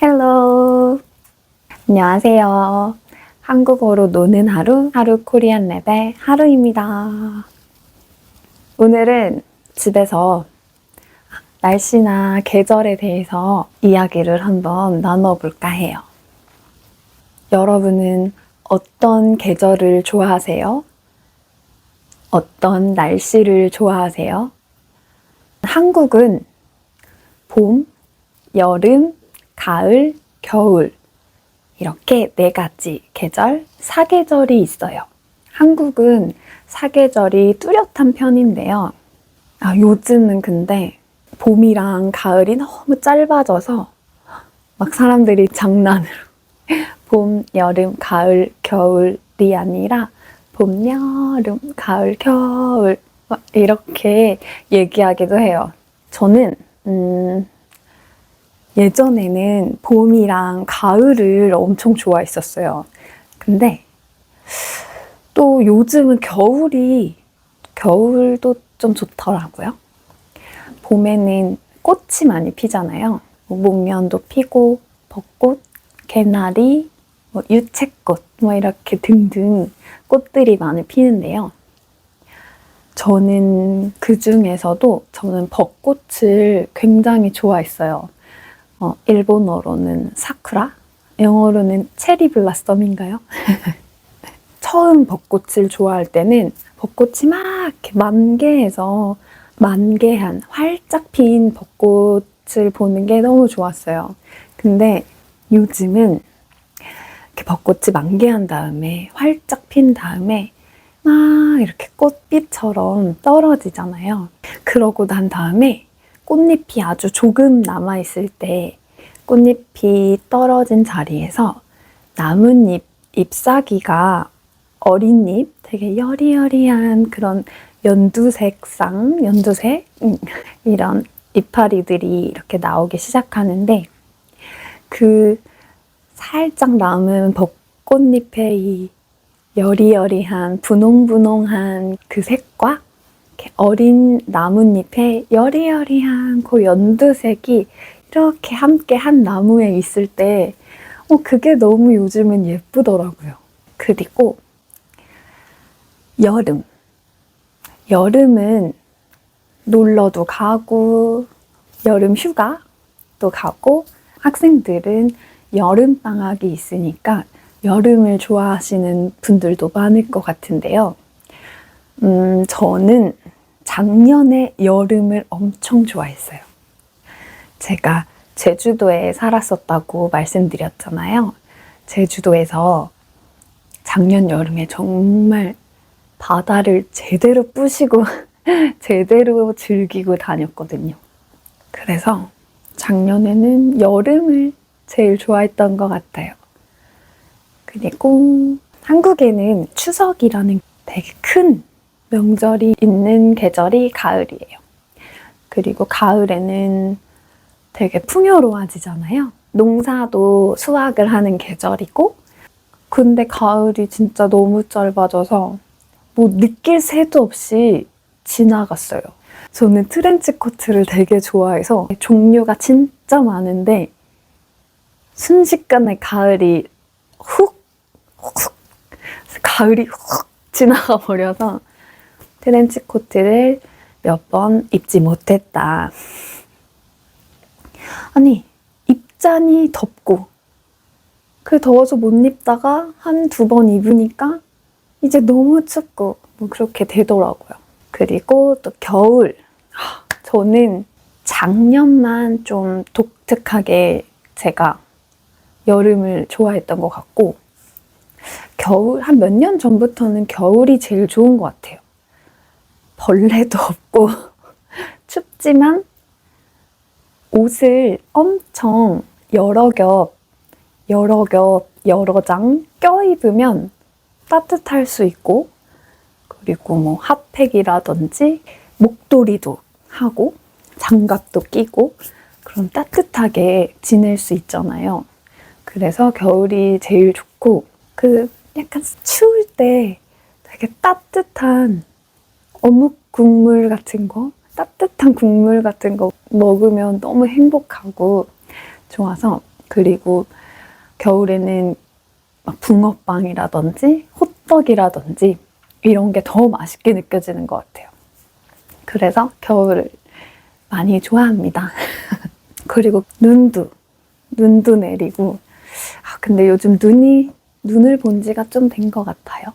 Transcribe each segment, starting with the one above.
헬로! 안녕하세요. 한국어로 노는 하루, 하루 코리안 랩의 하루입니다. 오늘은 집에서 날씨나 계절에 대해서 이야기를 한번 나눠볼까 해요. 여러분은 어떤 계절을 좋아하세요? 어떤 날씨를 좋아하세요? 한국은 봄, 여름, 가을, 겨울 이렇게 4가지 계절, 사계절이 있어요. 한국은 사계절이 뚜렷한 편인데요. 요즘은 근데 봄이랑 가을이 너무 짧아져서 막 사람들이 장난으로 봄, 여름, 가을, 겨울이 아니라 봄, 여름, 가을, 겨울 막 이렇게 얘기하기도 해요. 저는 예전에는 봄이랑 가을을 엄청 좋아했었어요. 근데 또 요즘은 겨울도 좀 좋더라고요. 봄에는 꽃이 많이 피잖아요. 목련도 피고, 벚꽃, 개나리, 유채꽃, 이렇게 등등 꽃들이 많이 피는데요. 저는 그 중에서도 벚꽃을 굉장히 좋아했어요. 일본어로는 사쿠라? 영어로는 체리 블라썸인가요? 처음 벚꽃을 좋아할 때는 벚꽃이 막 이렇게 만개한 활짝 핀 벚꽃을 보는 게 너무 좋았어요. 근데 요즘은 이렇게 벚꽃이 만개한 다음에 활짝 핀 다음에 막 이렇게 꽃빛처럼 떨어지잖아요. 그러고 난 다음에 꽃잎이 아주 조금 남아있을 때 꽃잎이 떨어진 자리에서 나뭇잎 잎사귀가 어린 잎, 되게 여리여리한 그런 연두색 이런 이파리들이 이렇게 나오기 시작하는데 그 살짝 남은 벚꽃잎의 이 여리여리한 분홍분홍한 그 색과 어린 나뭇잎에 여리여리한 그 연두색이 이렇게 함께 한 나무에 있을 때 그게 너무 요즘은 예쁘더라고요. 그리고 여름은 놀러도 가고 여름 휴가도 가고 학생들은 여름방학이 있으니까 여름을 좋아하시는 분들도 많을 것 같은데요. 저는 작년에 여름을 엄청 좋아했어요. 제가 제주도에 살았었다고 말씀드렸잖아요. 제주도에서 작년 여름에 정말 바다를 제대로 뿌시고 제대로 즐기고 다녔거든요. 그래서 작년에는 여름을 제일 좋아했던 것 같아요. 그리고 한국에는 추석이라는 되게 큰 명절이 있는 계절이 가을이에요. 그리고 가을에는 되게 풍요로워지잖아요. 농사도 수확을 하는 계절이고 근데 가을이 진짜 너무 짧아져서 느낄 새도 없이 지나갔어요. 저는 트렌치코트를 되게 좋아해서 종류가 진짜 많은데 순식간에 가을이 훅 지나가 버려서 트렌치코트를 몇 번 입지 못했다. 아니, 입자니 덥고 더워서 못 입다가 한두 번 입으니까 이제 너무 춥고 그렇게 되더라고요. 그리고 또 겨울. 저는 작년만 좀 독특하게 제가 여름을 좋아했던 것 같고 겨울, 한 몇 년 전부터는 겨울이 제일 좋은 것 같아요. 벌레도 없고 춥지만 옷을 엄청 여러 장 껴입으면 따뜻할 수 있고 그리고 핫팩이라든지 목도리도 하고 장갑도 끼고 그럼 따뜻하게 지낼 수 있잖아요. 그래서 겨울이 제일 좋고 약간 추울 때 되게 따뜻한 어묵 국물 같은 거 따뜻한 국물 같은 거 먹으면 너무 행복하고 좋아서 그리고 겨울에는 막 붕어빵이라든지 호떡이라든지 이런 게 더 맛있게 느껴지는 것 같아요. 그래서 겨울을 많이 좋아합니다. 그리고 눈도 내리고, 근데 요즘 눈을 본 지가 좀 된 것 같아요.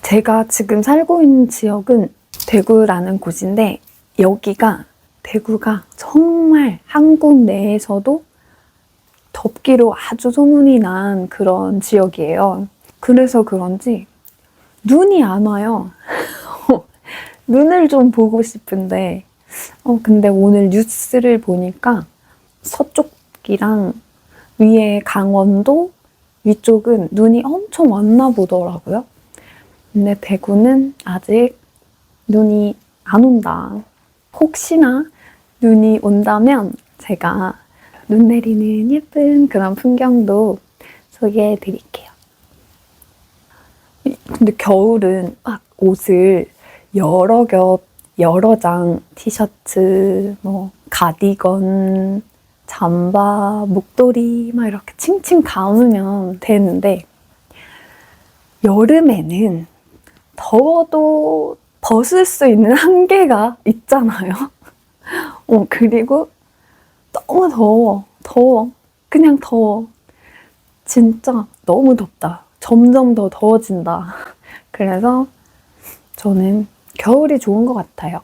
제가 지금 살고 있는 지역은 대구라는 곳인데, 대구가 정말 한국 내에서도 덥기로 아주 소문이 난 그런 지역이에요. 그래서 그런지 눈이 안 와요. 눈을 좀 보고 싶은데, 근데 오늘 뉴스를 보니까 서쪽이랑 위에 강원도 위쪽은 눈이 엄청 왔나 보더라고요. 근데 대구는 아직 눈이 안 온다. 혹시나 눈이 온다면 제가 눈 내리는 예쁜 그런 풍경도 소개해 드릴게요. 근데 겨울은 막 옷을 여러 겹, 여러 장 티셔츠, 가디건, 잠바, 목도리 막 이렇게 칭칭 감으면 되는데, 여름에는 더워도 벗을 수 있는 한계가 있잖아요. 그리고 너무 더워. 그냥 더워. 진짜 너무 덥다. 점점 더 더워진다. 그래서 저는 겨울이 좋은 것 같아요.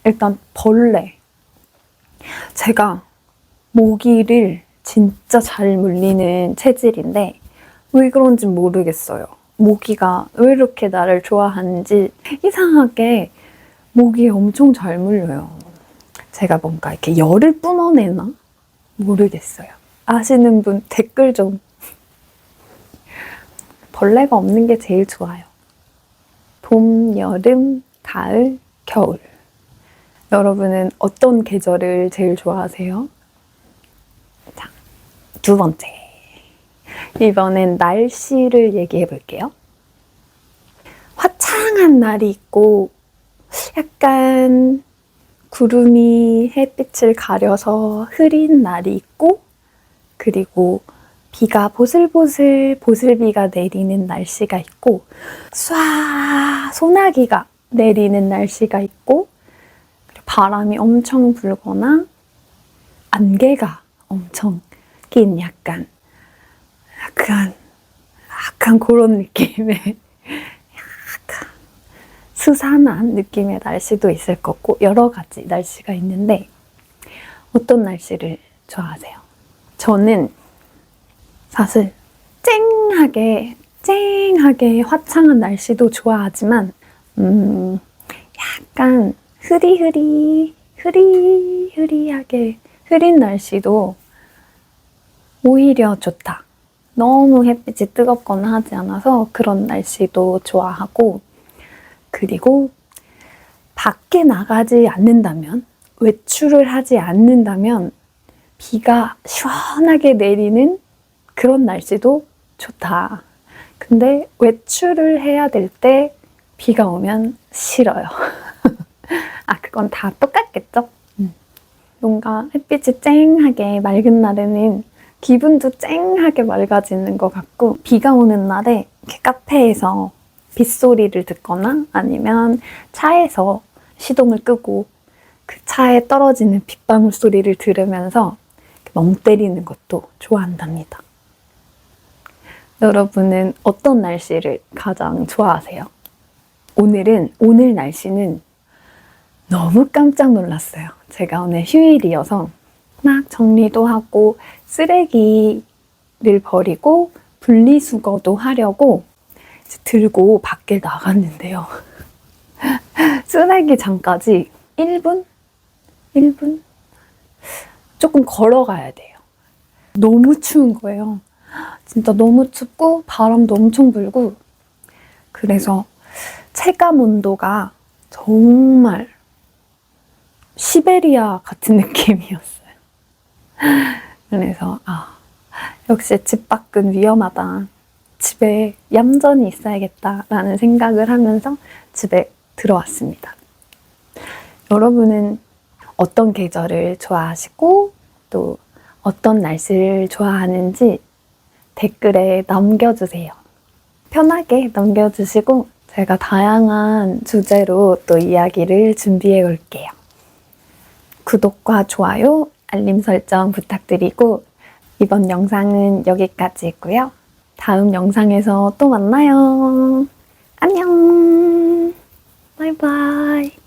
일단 벌레. 제가 모기를 진짜 잘 물리는 체질인데 왜 그런지 모르겠어요. 모기가 왜 이렇게 나를 좋아하는지 이상하게 모기에 엄청 잘 물려요. 제가 뭔가 이렇게 열을 뿜어내나? 모르겠어요. 아시는 분 댓글 좀. 벌레가 없는 게 제일 좋아요. 봄, 여름, 가을, 겨울. 여러분은 어떤 계절을 제일 좋아하세요? 자, 두 번째. 이번엔 날씨를 얘기해 볼게요. 화창한 날이 있고 약간 구름이 햇빛을 가려서 흐린 날이 있고, 그리고 비가 보슬비가 내리는 날씨가 있고, 소나기가 내리는 날씨가 있고, 바람이 엄청 불거나 안개가 엄청 낀 약간 그런 느낌의 약간 스산한 느낌의 날씨도 있을 거고, 여러 가지 날씨가 있는데 어떤 날씨를 좋아하세요? 저는 사실 쨍하게 화창한 날씨도 좋아하지만 약간 흐리흐리하게 흐린 날씨도 오히려 좋다. 너무 햇빛이 뜨겁거나 하지 않아서 그런 날씨도 좋아하고, 그리고 밖에 나가지 않는다면, 외출을 하지 않는다면 비가 시원하게 내리는 그런 날씨도 좋다. 근데 외출을 해야 될 때 비가 오면 싫어요. 그건 다 똑같겠죠? 뭔가 햇빛이 쨍하게 맑은 날에는 기분도 쨍하게 맑아지는 것 같고, 비가 오는 날에 이렇게 카페에서 빗소리를 듣거나 아니면 차에서 시동을 끄고 그 차에 떨어지는 빗방울 소리를 들으면서 멍 때리는 것도 좋아한답니다. 여러분은 어떤 날씨를 가장 좋아하세요? 오늘 날씨는 너무 깜짝 놀랐어요. 제가 오늘 휴일이어서 막 정리도 하고 쓰레기를 버리고 분리수거도 하려고 들고 밖에 나갔는데요. 쓰레기장까지 1분? 조금 걸어가야 돼요. 너무 추운 거예요. 진짜 너무 춥고 바람도 엄청 불고, 그래서 체감 온도가 정말 시베리아 같은 느낌이었어요. 그래서 역시 집 밖은 위험하다. 집에 얌전히 있어야겠다라는 생각을 하면서 집에 들어왔습니다. 여러분은 어떤 계절을 좋아하시고 또 어떤 날씨를 좋아하는지 댓글에 남겨주세요. 편하게 남겨주시고 제가 다양한 주제로 또 이야기를 준비해 올게요. 구독과 좋아요, 알림 설정 부탁드리고 이번 영상은 여기까지고요. 다음 영상에서 또 만나요. 안녕. 바이바이.